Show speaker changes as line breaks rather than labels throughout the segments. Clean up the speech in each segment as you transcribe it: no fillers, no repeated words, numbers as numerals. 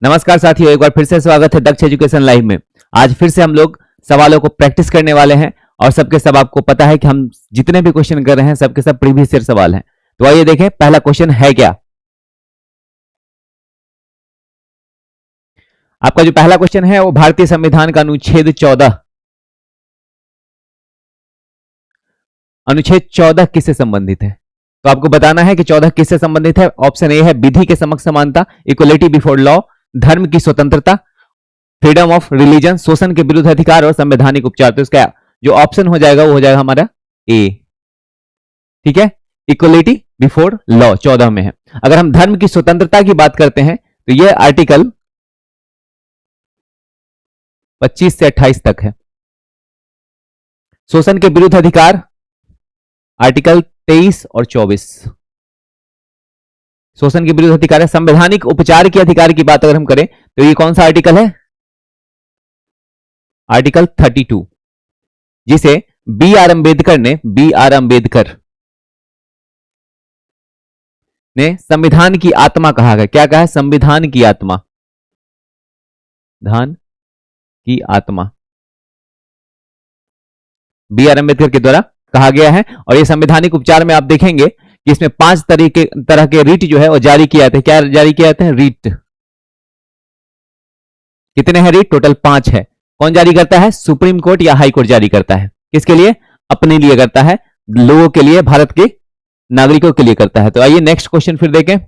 नमस्कार साथियों, एक बार फिर से स्वागत है दक्ष एजुकेशन लाइव में। आज फिर से हम लोग सवालों को प्रैक्टिस करने वाले हैं और सबके सब आपको पता है कि हम जितने भी क्वेश्चन कर रहे हैं सबके सब प्रीवियस ईयर सवाल हैं। तो आइए देखें पहला क्वेश्चन है क्या। आपका जो पहला क्वेश्चन है वो भारतीय संविधान का अनुच्छेद 14 किससे संबंधित है। तो आपको बताना है कि 14 किससे संबंधित है। ऑप्शन ए है विधि के समक्ष समानता, इक्वलिटी बिफोर लॉ, धर्म की स्वतंत्रता, फ्रीडम ऑफ रिलीजन, शोषण के विरुद्ध अधिकार और संवैधानिक उपचार। तो इसका जो ऑप्शन हो जाएगा वो हो जाएगा हमारा ए। ठीक है, इक्वलिटी बिफोर लॉ 14 में है। अगर हम धर्म की स्वतंत्रता की बात करते हैं तो ये आर्टिकल 25 से 28 तक है। शोषण के विरुद्ध अधिकार आर्टिकल 23 और 24। शोषण के विरुद्ध अधिकार है। संवैधानिक उपचार के अधिकार की बात अगर हम करें तो ये कौन सा आर्टिकल है, आर्टिकल 32, जिसे बी आर अंबेडकर ने संविधान की आत्मा कहा है। क्या कहा है, संविधान की आत्मा, धान की आत्मा बी आर अंबेडकर के द्वारा कहा गया है। और ये संवैधानिक उपचार में आप देखेंगे कि इसमें 5 तरह के रीट जो है वो जारी किए जाते हैं। क्या जारी किए जाते हैं, रीट। कितने हैं रीट, टोटल 5 है। कौन जारी करता है, सुप्रीम कोर्ट या हाई कोर्ट जारी करता है। किसके लिए, अपने लिए करता है, लोगों के लिए, भारत के नागरिकों के लिए करता है। तो आइए नेक्स्ट क्वेश्चन फिर देखें।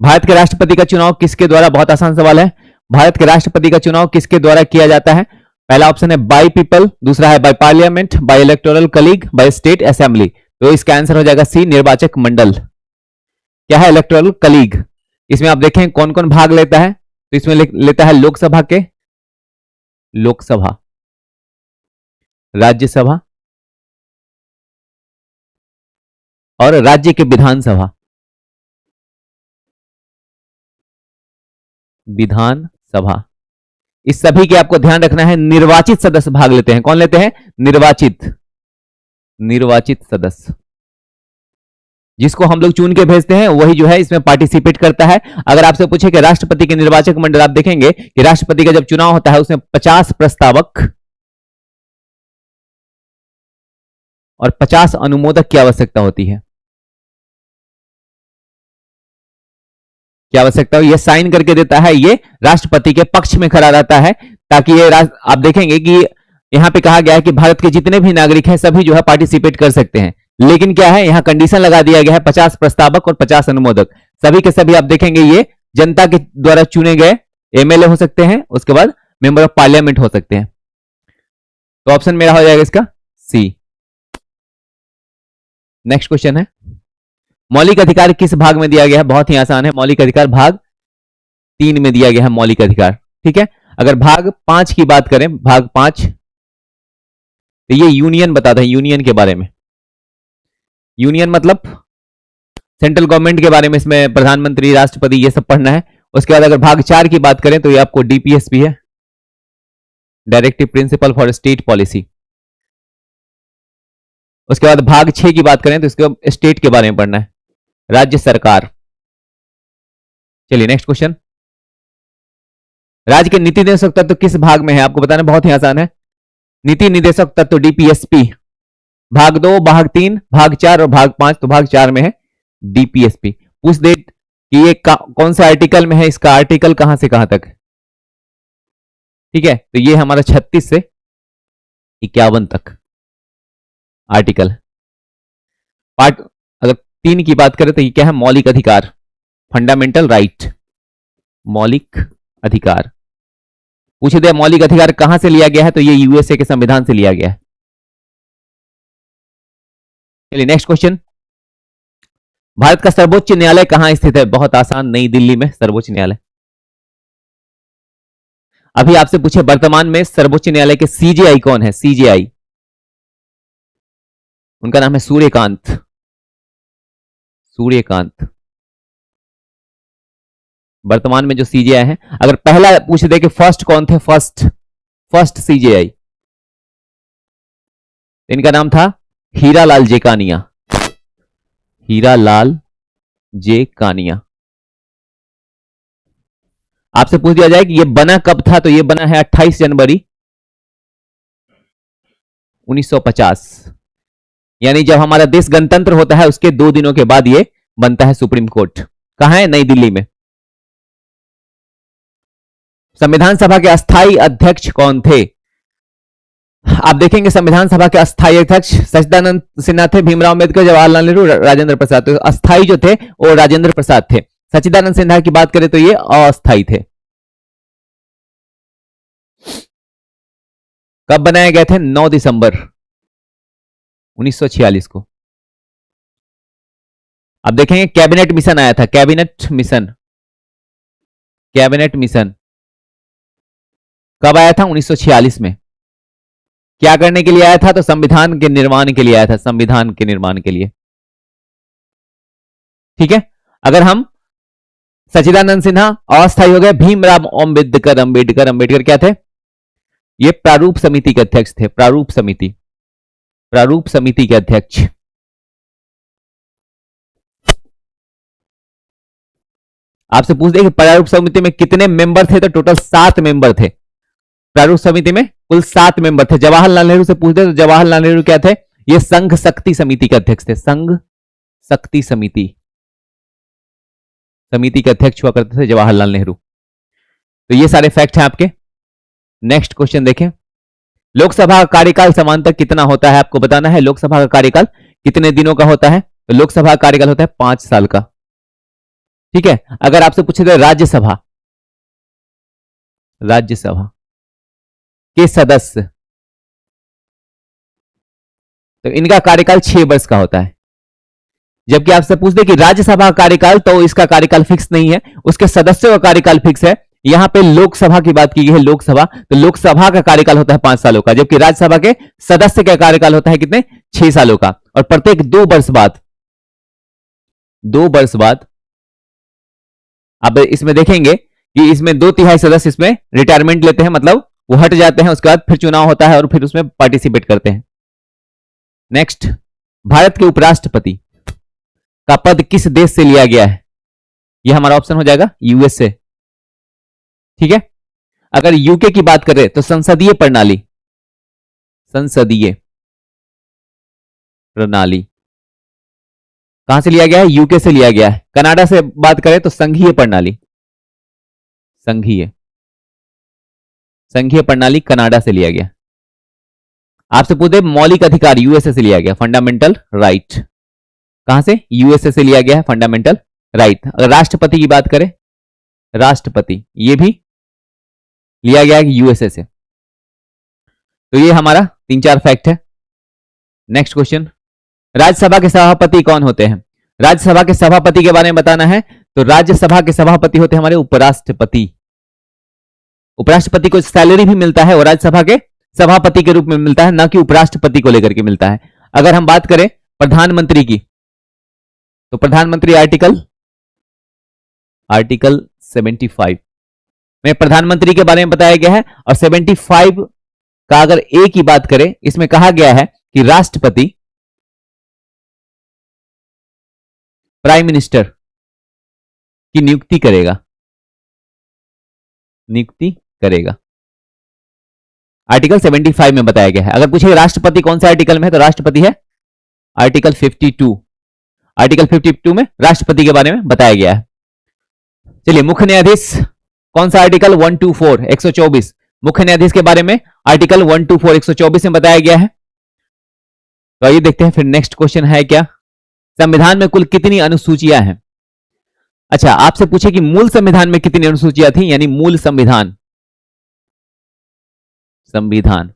भारत के राष्ट्रपति का चुनाव किसके द्वारा, बहुत आसान सवाल है। भारत के राष्ट्रपति का चुनाव किसके द्वारा किया जाता है। पहला ऑप्शन है बाय पीपल, दूसरा है by parliament, by electoral college, by state assembly. तो इसका आंसर हो जाएगा सी, निर्वाचक मंडल। क्या है, इलेक्टोरल कलीग। इसमें आप देखें कौन कौन भाग लेता है। तो इसमें लेता है लोकसभा के, लोकसभा, राज्यसभा और राज्य के विधानसभा, विधानसभा। इस सभी के आपको ध्यान रखना है, निर्वाचित सदस्य भाग लेते हैं। कौन लेते हैं, निर्वाचित सदस्य, जिसको हम लोग चुन के भेजते हैं वही जो है इसमें पार्टिसिपेट करता है। अगर आपसे पूछे कि राष्ट्रपति के निर्वाचक मंडल, आप देखेंगे कि राष्ट्रपति का जब चुनाव होता है उसमें 50 प्रस्तावक और 50 अनुमोदक की आवश्यकता होती है। क्या आवश्यकता हो, ये साइन करके देता है, ये राष्ट्रपति के पक्ष में खड़ा रहता है, ताकि ये आप देखेंगे कि यहां पे कहा गया है कि भारत के जितने भी नागरिक हैं सभी जो है पार्टिसिपेट कर सकते हैं। लेकिन क्या है, यहां कंडीशन लगा दिया गया है 50 प्रस्तावक और 50 अनुमोदक। सभी के सभी आप देखेंगे ये जनता के द्वारा चुने गए एमएलए हो सकते हैं, उसके बाद मेंबर ऑफ पार्लियामेंट हो सकते हैं। तो ऑप्शन मेरा हो जाएगा इसका सी। नेक्स्ट क्वेश्चन है, मौलिक अधिकार किस भाग में दिया गया है। बहुत ही आसान है, मौलिक अधिकार भाग 3 में दिया गया है मौलिक अधिकार। ठीक है, अगर भाग 5 की बात करें, भाग 5, तो ये यूनियन बताता है, यूनियन के बारे में। यूनियन मतलब सेंट्रल गवर्नमेंट के बारे में, इसमें प्रधानमंत्री, राष्ट्रपति, ये सब पढ़ना है। उसके बाद अगर भाग 4 की बात करें तो ये आपको डीपीएसपी है, directive principle for state policy. उसके बाद भाग 6 की बात करें तो इसके स्टेट के बारे में पढ़ना है, राज्य सरकार। चलिए नेक्स्ट क्वेश्चन, राज्य के नीति निदेशक तत्व किस भाग में है, आपको बताना बहुत ही आसान है। नीति निदेशक तत्व डीपीएसपी, भाग 2, भाग 3, भाग 4 और भाग 5। तो भाग 4 में है डीपीएसपी। पूछ दे कि ये कौन सा आर्टिकल में है, इसका आर्टिकल कहां से कहां तक है। ठीक है, तो ये हमारा 36 से 51 तक आर्टिकल। पार्ट अगर 3 की बात करें तो ये क्या है, मौलिक अधिकार, फंडामेंटल राइट, मौलिक अधिकार। पूछे दे मौलिक अधिकार कहां से लिया गया है, तो ये यूएसए के संविधान से लिया गया है। चलिए नेक्स्ट क्वेश्चन, भारत का सर्वोच्च न्यायालय कहां स्थित है। बहुत आसान, नई दिल्ली में सर्वोच्च न्यायालय। अभी आपसे पूछे वर्तमान में सर्वोच्च न्यायालय के सीजेआई कौन है, सीजेआई, उनका नाम है सूर्यकांत, सूर्यकांत। वर्तमान में जो सीजेआई है, अगर पहला पूछ दे कि फर्स्ट कौन थे, फर्स्ट सीजेआई, इनका नाम था हीरालाल जेकानिया, हीरालाल जे कानिया। आपसे पूछ दिया जाए कि ये बना कब था, तो ये बना है 28 जनवरी 1950, यानी जब हमारा देश गणतंत्र होता है उसके 2 दिनों के बाद ये बनता है सुप्रीम कोर्ट। कहां है? नई दिल्ली में। संविधान सभा के अस्थायी अध्यक्ष कौन थे? आप देखेंगे संविधान सभा के अस्थायी अध्यक्ष सच्चिदानंद सिन्हा थे, भीमराव अम्बेडकर, जवाहरलाल नेहरू, राजेंद्र प्रसाद। तो अस्थायी जो थे वो राजेंद्र प्रसाद थे। सच्चिदानंद सिन्हा की बात करें तो ये अस्थायी थे। कब बनाए गए थे? 9 दिसंबर 1946 को। अब देखेंगे कैबिनेट मिशन आया था, कैबिनेट मिशन, कैबिनेट मिशन कब आया था? 1946 में। क्या करने के लिए आया था? तो संविधान के निर्माण के लिए आया था, संविधान के निर्माण के लिए। ठीक है। अगर हम सच्चिदानंद सिन्हा अस्थायी हो गए, भीमराव अम्बेडकर, अम्बेडकर क्या थे? ये प्रारूप समिति के अध्यक्ष थे, प्रारूप समिति, प्रारूप समिति के अध्यक्ष। आपसे पूछ दे कि प्रारूप समिति में कितने मेंबर थे, तो टोटल 7 मेंबर थे। प्रारूप समिति में कुल 7 मेंबर थे। जवाहरलाल नेहरू से पूछ दे तो जवाहरलाल नेहरू क्या थे? ये संघ शक्ति समिति के अध्यक्ष थे, संघ शक्ति समिति, समिति के अध्यक्ष हुआ करते थे जवाहरलाल नेहरू। तो ये सारे फैक्ट हैं आपके। नेक्स्ट क्वेश्चन देखें। लोकसभा का कार्यकाल समांतर कितना होता है? आपको बताना है लोकसभा का कार्यकाल कितने दिनों का होता है। तो लोकसभा का कार्यकाल होता है 5 साल का। ठीक है। अगर आपसे पूछे तो राज्यसभा, राज्यसभा के सदस्य, तो इनका कार्यकाल 6 वर्ष का होता है। जबकि आपसे पूछ दे कि राज्यसभा का कार्यकाल, तो इसका कार्यकाल फिक्स नहीं है, उसके सदस्यों का कार्यकाल फिक्स है। यहां पे लोकसभा की बात की गई है, लोकसभा, तो लोकसभा का कार्यकाल होता है 5 सालों का, जबकि राज्यसभा के सदस्य का कार्यकाल होता है कितने? 6 सालों का। और प्रत्येक 2 वर्ष बाद, 2 वर्ष बाद अब इसमें देखेंगे कि इसमें 2/3 सदस्य इसमें रिटायरमेंट लेते हैं, मतलब वो हट जाते हैं, उसके बाद फिर चुनाव होता है और फिर उसमें पार्टिसिपेट करते हैं। नेक्स्ट, भारत के उपराष्ट्रपति का पद किस देश से लिया गया है? यह हमारा ऑप्शन हो जाएगा यूएसए। ठीक है। अगर यूके की बात करें तो संसदीय प्रणाली, संसदीय प्रणाली कहां से लिया गया है? यूके से लिया गया है। कनाडा से बात करें तो संघीय प्रणाली, संघीय, संघीय प्रणाली कनाडा से लिया गया। आपसे पूछे मौलिक अधिकार यूएसए से लिया गया, फंडामेंटल राइट, कहां से? यूएसए से लिया गया है फंडामेंटल राइट। अगर राष्ट्रपति की बात करें, राष्ट्रपति, ये भी लिया गया है यूएसए से। तो ये हमारा 3-4 फैक्ट है। नेक्स्ट क्वेश्चन, राज्यसभा के सभापति कौन होते हैं? राज्यसभा के सभापति के बारे में बताना है। तो राज्यसभा के सभापति होते हैं हमारे उपराष्ट्रपति। उपराष्ट्रपति को सैलरी भी मिलता है और राज्यसभा के सभापति के रूप में मिलता है, ना कि उपराष्ट्रपति को लेकर के मिलता है। अगर हम बात करें प्रधानमंत्री की, तो प्रधानमंत्री आर्टिकल 75 में प्रधानमंत्री के बारे में बताया गया है। और 75 का अगर ए की बात करें, इसमें कहा गया है कि राष्ट्रपति प्राइम मिनिस्टर की नियुक्ति करेगा, नियुक्ति करेगा। आर्टिकल 75 में बताया गया है। अगर पूछे राष्ट्रपति कौन से आर्टिकल में है, तो राष्ट्रपति है आर्टिकल 52। आर्टिकल 52 में राष्ट्रपति के बारे में बताया गया है। चलिए, मुख्य न्यायाधीश कौन सा आर्टिकल? 124, 124। मुख्य न्यायाधीश के बारे में आर्टिकल 124, 124 में बताया गया है। तो आइए देखते हैं फिर नेक्स्ट क्वेश्चन है क्या? संविधान में कुल कितनी अनुसूचियां हैं? अच्छा, आपसे पूछे कि मूल संविधान में कितनी अनुसूचियां थी, यानी मूल संविधान, संविधान,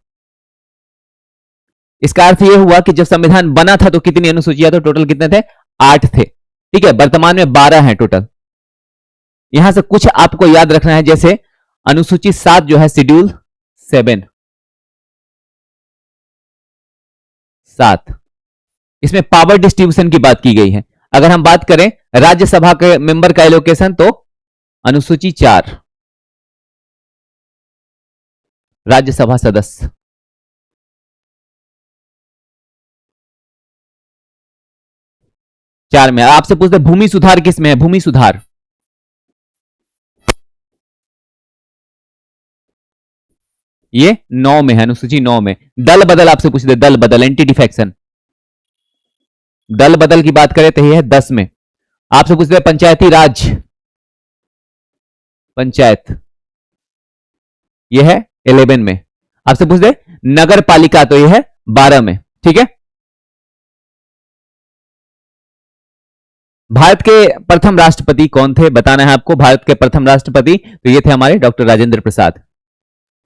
इसका अर्थ यह हुआ कि जब संविधान बना था तो कितनी अनुसूचियां? तो टोटल कितने थे? 8 थे। ठीक है। वर्तमान में 12 हैं टोटल। यहां से कुछ आपको याद रखना है, जैसे अनुसूची 7 जो है शेड्यूल 7, 7, इसमें पावर डिस्ट्रीब्यूशन की बात की गई है। अगर हम बात करें राज्यसभा के मेंबर का एलोकेशन, तो अनुसूची 4, राज्यसभा सदस्य, चार में। आपसे पूछते भूमि सुधार किस में है? भूमि सुधार, ये 9 में है, अनुसूची 9 में। दल बदल आपसे पूछ दे, दल बदल, एंटी डिफेक्शन, दल बदल की बात करें तो ये है 10 में। आपसे पूछ दे पंचायती राज, पंचायत, ये है 11 में। आपसे पूछ दे नगर पालिका, तो ये है 12 में। ठीक है। भारत के प्रथम राष्ट्रपति कौन थे, बताना है आपको। भारत के प्रथम राष्ट्रपति तो ये थे हमारे डॉक्टर राजेंद्र प्रसाद।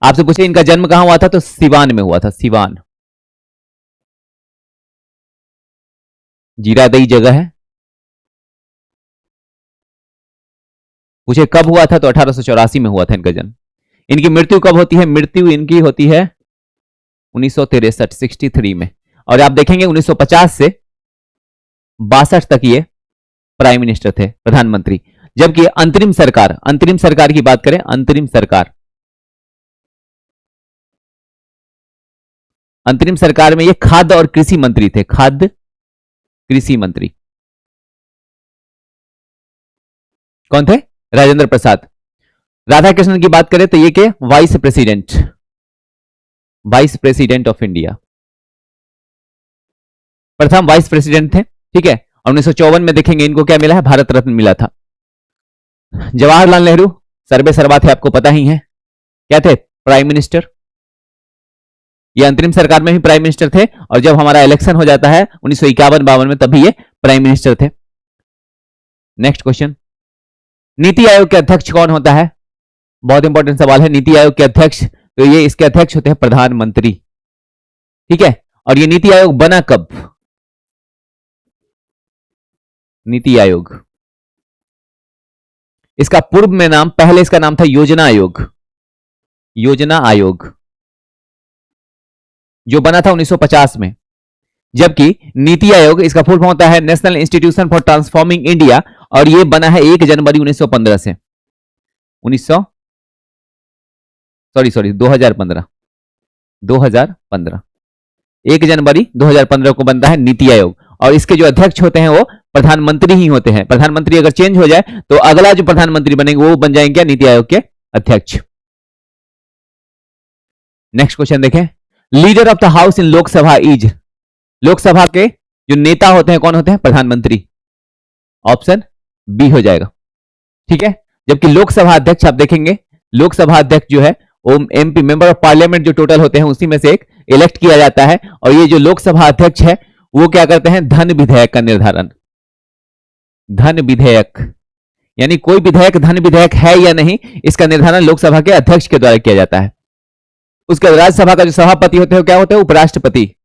आपसे पूछे इनका जन्म कहां हुआ था, तो सिवान में हुआ था, सिवान, जीरादेई जगह है। पूछे कब हुआ था, तो 1884 में हुआ था इनका जन्म। इनकी मृत्यु कब होती है, मृत्यु इनकी होती है 1963, 63 में। और आप देखेंगे 1950 से 62 तक ये प्राइम मिनिस्टर थे, प्रधानमंत्री। जबकि अंतरिम सरकार की बात करें, अंतरिम सरकार में ये खाद्य और कृषि मंत्री थे, खाद्य कृषि मंत्री। कौन थे, राजेंद्र प्रसाद। राधाकृष्णन की बात करें तो ये के वाइस प्रेसिडेंट ऑफ इंडिया, प्रथम वाइस प्रेसिडेंट थे। ठीक है। और 1954 में देखेंगे इनको क्या मिला है, भारत रत्न मिला था। जवाहरलाल नेहरू सर्वे सर्वा थे, आपको पता ही है, क्या थे, प्राइम मिनिस्टर। ये अंतरिम सरकार में भी प्राइम मिनिस्टर थे, और जब हमारा इलेक्शन हो जाता है 1951-52 में, तभी ये प्राइम मिनिस्टर थे। नेक्स्ट क्वेश्चन, नीति आयोग के अध्यक्ष कौन होता है, बहुत इंपॉर्टेंट सवाल है। नीति आयोग के अध्यक्ष, तो ये इसके अध्यक्ष होते हैं प्रधानमंत्री। ठीक है। और ये नीति आयोग बना कब, नीति आयोग, इसका पूर्व में नाम, पहले इसका नाम था योजना आयोग, योजना आयोग, जो बना था 1950 में। जबकि नीति आयोग, इसका फुल फॉर्म होता है national institution for transforming India, और ये बना है 1 जनवरी 1915 से, 2015, 1 जनवरी 2015 को बनता है नीति आयोग। और इसके जो अध्यक्ष होते हैं वो प्रधानमंत्री ही होते हैं। प्रधानमंत्री अगर चेंज हो जाए तो अगला जो प्रधानमंत्री बनेंगे वो बन जाएंगे क्या, नीति आयोग के अध्यक्ष। नेक्स्ट क्वेश्चन देखें, leader of the house in Lok Sabha is, Lok Sabha के जो नेता होते हैं कौन होते हैं, प्रधानमंत्री। ऑप्शन बी हो जाएगा। ठीक है। जबकि लोकसभा अध्यक्ष आप देखेंगे, लोकसभा अध्यक्ष जो है वो एमपी, मेंबर ऑफ पार्लियामेंट जो टोटल होते हैं उसी में से एक इलेक्ट किया जाता है। और ये जो लोकसभा अध्यक्ष है वो क्या करते हैं, धन विधेयक का निर्धारण, धन विधेयक, यानी कोई विधेयक धन विधेयक है या नहीं, इसका निर्धारण लोकसभा के अध्यक्ष के द्वारा किया जाता है। उसके बाद राज्यसभा का जो सभापति होते हैं क्या होते हैं, उपराष्ट्रपति।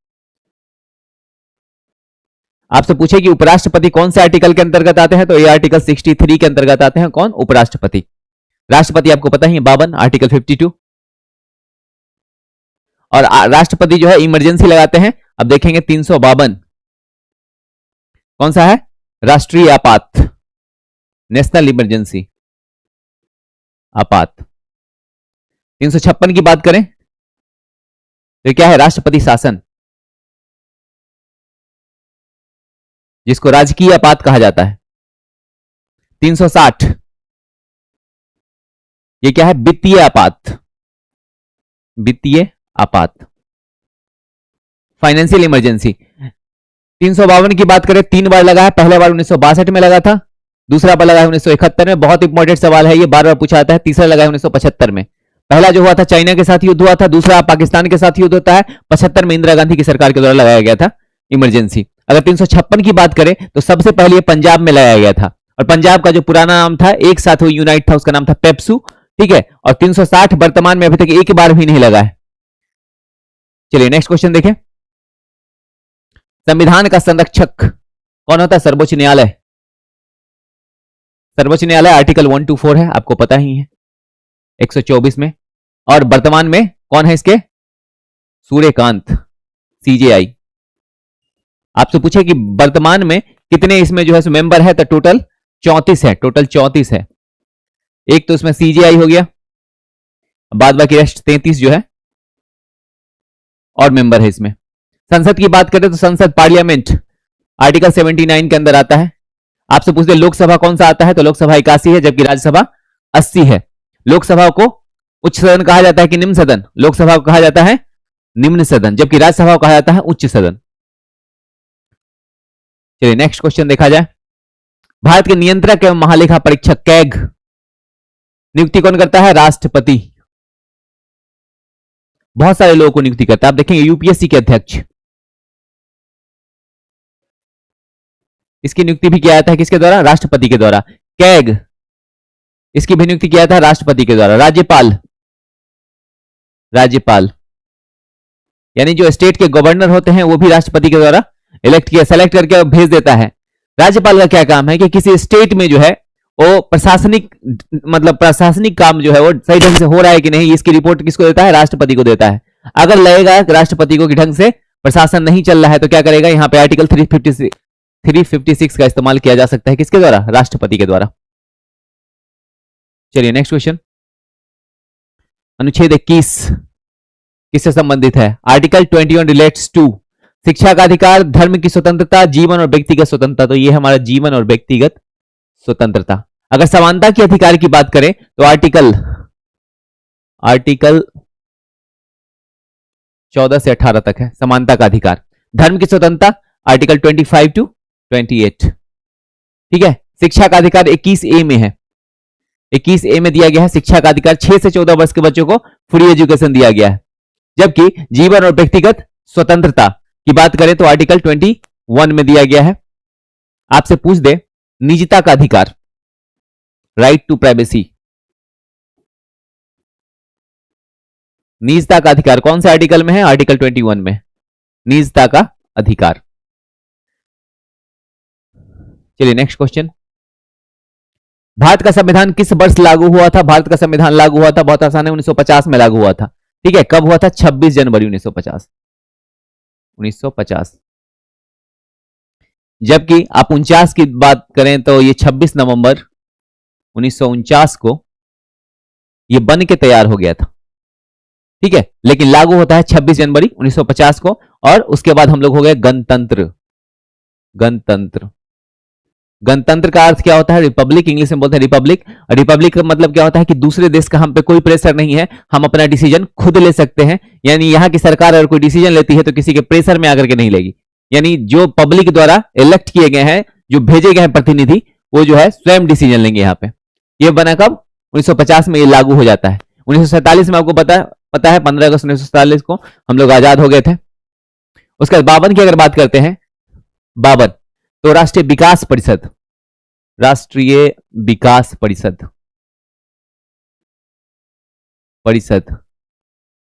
आपसे पूछे कि उपराष्ट्रपति कौन से आर्टिकल के अंतर्गत आते हैं, तो ये आर्टिकल 63 के अंतर्गत आते हैं। कौन, उपराष्ट्रपति। राष्ट्रपति आपको पता ही है 52, आर्टिकल 52। और राष्ट्रपति जो है इमरजेंसी लगाते हैं, अब देखेंगे 352, कौन सा है, राष्ट्रीय आपात, नेशनल इमरजेंसी, आपात। 356 की बात करें तो क्या है, राष्ट्रपति शासन, जिसको राजकीय आपात कहा जाता है। 360 ये क्या है, वित्तीय आपात, वित्तीय आपात, फाइनेंशियल इमरजेंसी। 352 की बात करें 3 बार लगा है, पहले बार 1962 में लगा था, दूसरा बार लगा है 1971 में। बहुत इंपॉर्टेंट सवाल है ये, बार बार पूछा जाता है। तीसरा लगा है 1975 में। पहला जो हुआ था चाइना के साथ युद्ध हुआ था, दूसरा पाकिस्तान के साथ युद्ध होता है। 75 में इंदिरा गांधी की सरकार के द्वारा लगाया गया था इमरजेंसी। अगर 356 की बात करें तो सबसे पहले ये पंजाब में लगाया गया था, और पंजाब का जो पुराना नाम था, एक साथ वो यूनाइट था, उसका नाम था पेप्सू। ठीक है। और 360 वर्तमान में अभी तक एक बार भी नहीं लगा है। चलिए नेक्स्ट क्वेश्चन देखें, संविधान का संरक्षक कौन होता है, सर्वोच्च न्यायालय। सर्वोच्च न्यायालय आर्टिकल 124 है, आपको पता ही है, 124 में। और वर्तमान में कौन है इसके, सूर्यकांत, सीजेआई। आपसे पूछे कि वर्तमान में कितने इसमें जो है मेंबर है, तो टोटल 34 है, टोटल 34 है। एक तो इसमें सीजेआई हो गया, बाद बाकी रेस्ट 33 जो है और मेंबर है इसमें। संसद की बात करें तो संसद, पार्लियामेंट, आर्टिकल 79 के अंदर आता है। आपसे पूछते लोकसभा कौन सा आता है, तो लोकसभा 81 है, जबकि राज्यसभा 80 है। लोकसभा को उच्च सदन कहा जाता है कि निम्न सदन? लोकसभा को कहा जाता है निम्न सदन, जबकि राज्यसभा को कहा जाता है उच्च सदन। चलिए नेक्स्ट क्वेश्चन देखा जाए। भारत के नियंत्रक एवं महालेखा परीक्षक कैग नियुक्ति कौन करता है? राष्ट्रपति। बहुत सारे लोगों को नियुक्ति करता है। आप देखेंगे यूपीएससी के अध्यक्ष, इसकी नियुक्ति भी किया जाता है किसके द्वारा? राष्ट्रपति के द्वारा। कैग, इसकी भी नियुक्ति किया जाता है राष्ट्रपति के द्वारा। राज्यपाल, राज्यपाल यानी जो स्टेट के गवर्नर होते हैं वो भी राष्ट्रपति के द्वारा इलेक्ट किया, सेलेक्ट करके भेज देता है। राज्यपाल का क्या काम है कि किसी स्टेट में जो है वो प्रशासनिक मतलब प्रशासनिक काम जो है वो सही ढंग से हो रहा है कि नहीं, इसकी रिपोर्ट किसको देता है? राष्ट्रपति को देता है। अगर लगेगा राष्ट्रपति को कि ढंग से प्रशासन नहीं चल रहा है तो क्या करेगा? यहां पे आर्टिकल 356 का इस्तेमाल किया जा सकता है किसके द्वारा? राष्ट्रपति के द्वारा। चलिए नेक्स्ट क्वेश्चन। अनुच्छेद 21 किससे संबंधित है? आर्टिकल 21 रिलेट्स टू शिक्षा का अधिकार, धर्म की स्वतंत्रता, जीवन और व्यक्तिगत स्वतंत्रता। तो ये हमारा जीवन और व्यक्तिगत स्वतंत्रता। अगर समानता के अधिकार की बात करें तो आर्टिकल 14 से 18 तक है समानता का अधिकार। धर्म की स्वतंत्रता आर्टिकल 25 टू 28। ठीक है। शिक्षा का अधिकार 21A में है, 21A में दिया गया है शिक्षा का अधिकार। 6 से 14 वर्ष के बच्चों को फ्री एजुकेशन दिया गया है। जबकि जीवन और व्यक्तिगत स्वतंत्रता की बात करें तो आर्टिकल 21 में दिया गया है। आपसे पूछ दे निजता का अधिकार, राइट टू प्राइवेसी, निजता का अधिकार कौन से आर्टिकल में है? आर्टिकल 21 में, निजता का अधिकार। चलिए नेक्स्ट क्वेश्चन। भारत का संविधान किस वर्ष लागू हुआ था? भारत का संविधान लागू हुआ था, बहुत आसान है, 1950 में लागू हुआ था। ठीक है। कब हुआ था? 26 जनवरी 1950। जबकि आप 49 की बात करें तो ये 26 नवंबर 1949 को ये बन के तैयार हो गया था। ठीक है। लेकिन लागू होता है 26 जनवरी 1950 को। और उसके बाद हम लोग हो गए गणतंत्र। गणतंत्र, गणतंत्र का अर्थ क्या होता है? रिपब्लिक, इंग्लिश में बोलते हैं रिपब्लिक। रिपब्लिक का मतलब क्या होता है कि दूसरे देश का हम पे कोई प्रेशर नहीं है, हम अपना डिसीजन खुद ले सकते हैं। यानी यहां की सरकार अगर कोई डिसीजन लेती है तो किसी के प्रेशर में आकर के नहीं लेगी। यानी जो पब्लिक द्वारा इलेक्ट किए गए हैं, जो भेजे गए हैं प्रतिनिधि, वो जो है स्वयं डिसीजन लेंगे। यहां पे ये बना कब? 1950 में ये लागू हो जाता है। 1947 में आपको पता है 15 अगस्त 1947 को हम लोग आजाद हो गए थे। उसके बाद 52 की अगर बात करते हैं, 52 तो राष्ट्रीय विकास परिषद, राष्ट्रीय विकास परिषद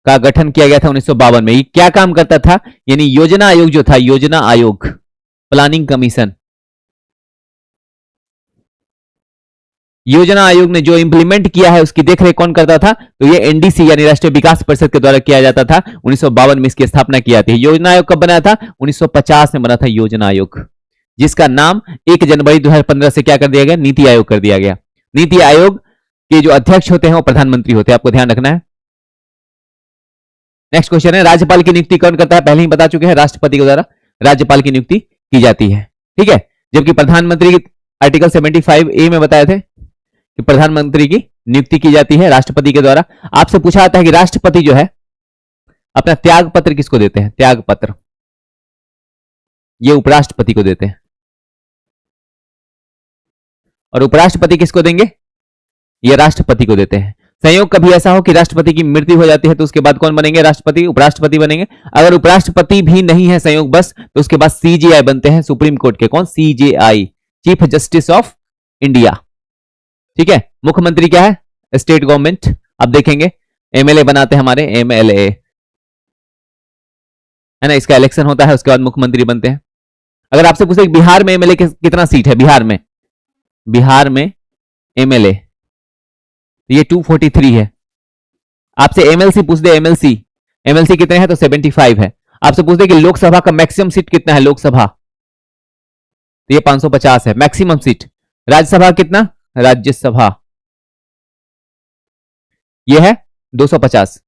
का गठन किया गया था 1952 में। ये क्या काम करता था? यानी योजना आयोग जो था, योजना आयोग, प्लानिंग कमीशन, योजना आयोग ने जो इंप्लीमेंट किया है उसकी देखरेख कौन करता था? तो ये एनडीसी यानी राष्ट्रीय विकास परिषद के द्वारा किया जाता था। 1952 में इसकी स्थापना की जाती है। योजना आयोग कब बना था? 1950 में बना था योजना आयोग, जिसका नाम 1 जनवरी 2015 से क्या कर दिया गया? नीति आयोग कर दिया गया। नीति आयोग के जो अध्यक्ष होते हैं वो प्रधानमंत्री होते हैं, आपको ध्यान रखना है। नेक्स्ट क्वेश्चन है, राज्यपाल की नियुक्ति कौन करता है? पहले ही बता चुके हैं, राष्ट्रपति के द्वारा राज्यपाल की नियुक्ति की जाती है। ठीक है। जबकि प्रधानमंत्री की आर्टिकल 75A में बताए थे कि प्रधानमंत्री की नियुक्ति की जाती है राष्ट्रपति के द्वारा। आपसे पूछा जाता है कि राष्ट्रपति जो है अपना त्याग पत्र किसको देते हैं? त्याग पत्र ये उपराष्ट्रपति को देते हैं। और उपराष्ट्रपति किसको देंगे? ये राष्ट्रपति को देते हैं। संयोग कभी ऐसा हो कि राष्ट्रपति की मृत्यु हो जाती है तो उसके बाद कौन बनेंगे? राष्ट्रपति, उपराष्ट्रपति बनेंगे। अगर उपराष्ट्रपति भी नहीं है संयोग बस, तो उसके बाद सीजेआई बनते हैं, सुप्रीम कोर्ट के। कौन? CJI, chief justice of India. ठीक है। मुख्यमंत्री क्या है? State government. अब देखेंगे एमएलए बनाते हैं हमारे, एमएलए है ना, इसका इलेक्शन होता है, उसके बाद मुख्यमंत्री बनते हैं। अगर आपसे पूछे बिहार में एमएलए कितना सीट है? बिहार में एमएलए ये 243 है। आपसे एमएलसी पूछ दे, एमएलसी कितने हैं? तो 75 है। आपसे पूछ दे कि लोकसभा का मैक्सिमम सीट कितना है? लोकसभा तो ये 550 है मैक्सिमम सीट। राज्यसभा कितना? राज्यसभा ये है 250।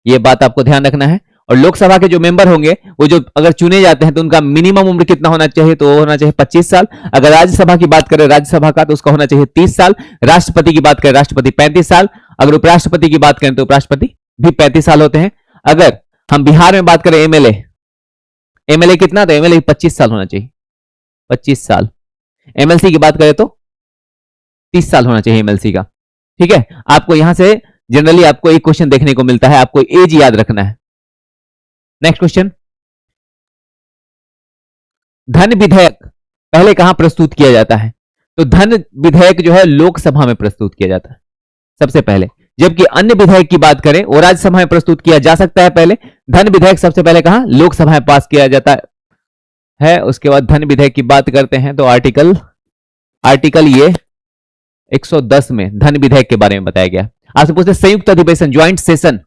ये बात आपको ध्यान रखना है। और लोकसभा के जो मेंबर होंगे वो जो अगर चुने जाते हैं तो उनका मिनिमम उम्र कितना होना चाहिए, तो वो होना चाहिए 25 साल। अगर राज्यसभा की बात करें राज्यसभा का, तो उसका होना चाहिए 30 साल। राष्ट्रपति की बात करें राष्ट्रपति 35 साल। अगर उपराष्ट्रपति की बात करें तो उपराष्ट्रपति भी 35 साल होते हैं। अगर हम बिहार में बात करें एमएलए, एमएलए कितना, तो एमएलए 25 साल होना चाहिए, 25 साल। एमएलसी की बात करें तो 30 साल होना चाहिए एमएलसी का। ठीक है, आपको यहां से जनरली आपको एक क्वेश्चन देखने को मिलता है, आपको एज याद रखना है। नेक्स्ट क्वेश्चन, धन विधेयक पहले कहां प्रस्तुत किया जाता है? तो धन विधेयक जो है लोकसभा में प्रस्तुत किया जाता है सबसे पहले, जबकि अन्य विधेयक की बात करें वो राज्यसभा में प्रस्तुत किया जा सकता है पहले। धन विधेयक सबसे पहले कहां, लोकसभा में पास किया जाता है। उसके बाद धन विधेयक की बात करते हैं तो आर्टिकल ये 110 में धन विधेयक के बारे में बताया गया। आपसे पूछते संयुक्त अधिवेशन, ज्वाइंट सेशन,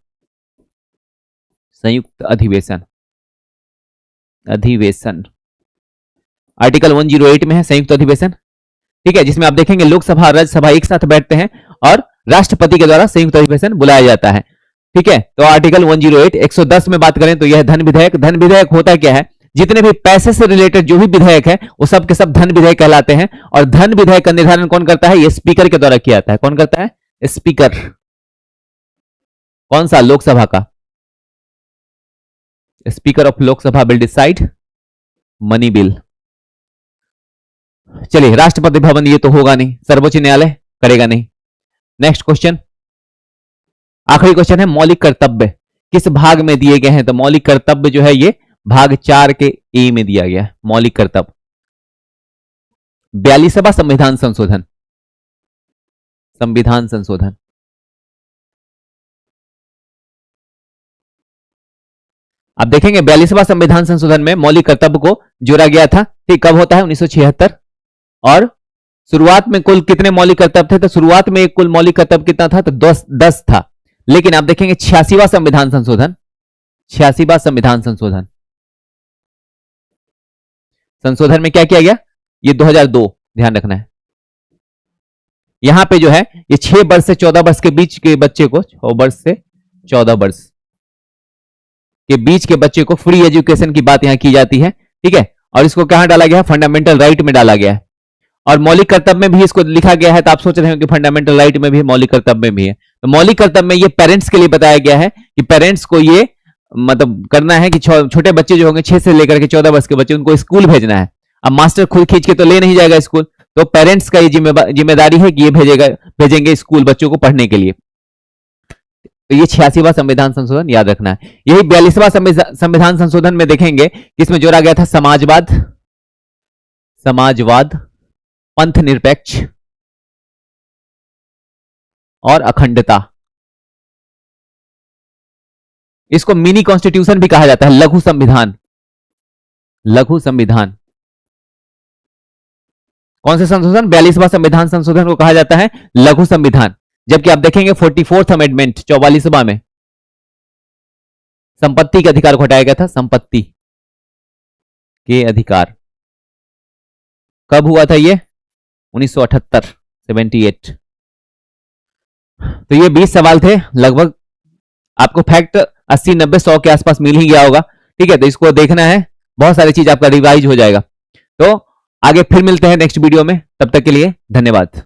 संयुक्त अधिवेशन, आर्टिकल 108 में है संयुक्त अधिवेशन। ठीक है, जिसमें आप देखेंगे लोकसभा और राज्यसभा एक साथ बैठते हैं और राष्ट्रपति के द्वारा संयुक्त अधिवेशन बुलाया जाता है। ठीक है, तो आर्टिकल 108 110 में बात करें तो यह धन विधेयक। धन विधेयक होता क्या है, जितने भी पैसे से रिलेटेड जो भी विधेयक है वो सब के सब धन विधेयक कहलाते हैं। और धन विधेयक का निर्धारण कौन करता है, ये स्पीकर के द्वारा किया जाता है। कौन करता है, स्पीकर। कौन सा, लोकसभा का। Speaker of Lok Sabha will decide money bill. चलिए, राष्ट्रपति भवन ये तो होगा नहीं, सर्वोच्च न्यायालय करेगा नहीं। नेक्स्ट क्वेश्चन, आखिरी क्वेश्चन है मौलिक कर्तव्य किस भाग में दिए गए हैं? तो मौलिक कर्तव्य जो है ये भाग 4 के ए में दिया गया है। मौलिक कर्तव्य 42वां संविधान संशोधन, संविधान संशोधन। आप देखेंगे 42वां संविधान संशोधन में मौलिक कर्तव्य को जोड़ा गया था। ठीक, कब होता है, 1976। और शुरुआत में कुल कितने मौलिक कर्तव्य थे? तो शुरुआत में कुल मौलिक कर्तव्य कितना था, तो 10 था। लेकिन आप देखेंगे 86वां संविधान संशोधन, 86वां संविधान संशोधन, संशोधन में क्या किया गया, ये 2002, ध्यान रखना है। यहां पे जो है ये 6 वर्ष से 14 वर्ष के बीच के बच्चे को, 6 वर्ष से 14 वर्ष के बीच के बच्चे को फ्री एजुकेशन की बात यहां की जाती है। ठीक है, और इसको कहां डाला गया है, फंडामेंटल राइट में डाला गया है। और मौलिक कर्तव्य में भी इसको लिखा गया है। तो आप सोच रहे हो कि फंडामेंटल राइट में भी, मौलिक कर्तव्य में भी है। तो मौलिक कर्तव्य में ये पेरेंट्स के लिए बताया गया है कि पेरेंट्स को ये मतलब करना है कि छोटे बच्चे जो होंगे 6 से लेकर के 14 वर्ष के बच्चे, उनको स्कूल भेजना है। अब मास्टर खुद खींच के तो ले नहीं जाएगा स्कूल, तो पेरेंट्स का ये जिम्मेदारी है कि ये भेजेंगे स्कूल बच्चों को पढ़ने के लिए। तो ये 86वां संविधान संशोधन याद रखना है। यही 42वां संविधान संशोधन में देखेंगे कि इसमें जोड़ा गया था समाजवाद, पंथ निरपेक्ष और अखंडता। इसको मिनी कॉन्स्टिट्यूशन भी कहा जाता है, लघु संविधान, लघु संविधान। कौन से संशोधन, 42वां संविधान संशोधन को कहा जाता है लघु संविधान। जबकि आप देखेंगे 44th अमेंडमेंट 44वां में संपत्ति के अधिकार को हटाया गया था। संपत्ति के अधिकार कब हुआ था ये, 1978, 78। तो ये 20 सवाल थे लगभग। आपको फैक्ट 80, 90, 100 के आसपास मिल ही गया होगा। ठीक है, तो इसको देखना है, बहुत सारी चीज आपका रिवाइज हो जाएगा। तो आगे फिर मिलते हैं नेक्स्ट वीडियो में, तब तक के लिए धन्यवाद।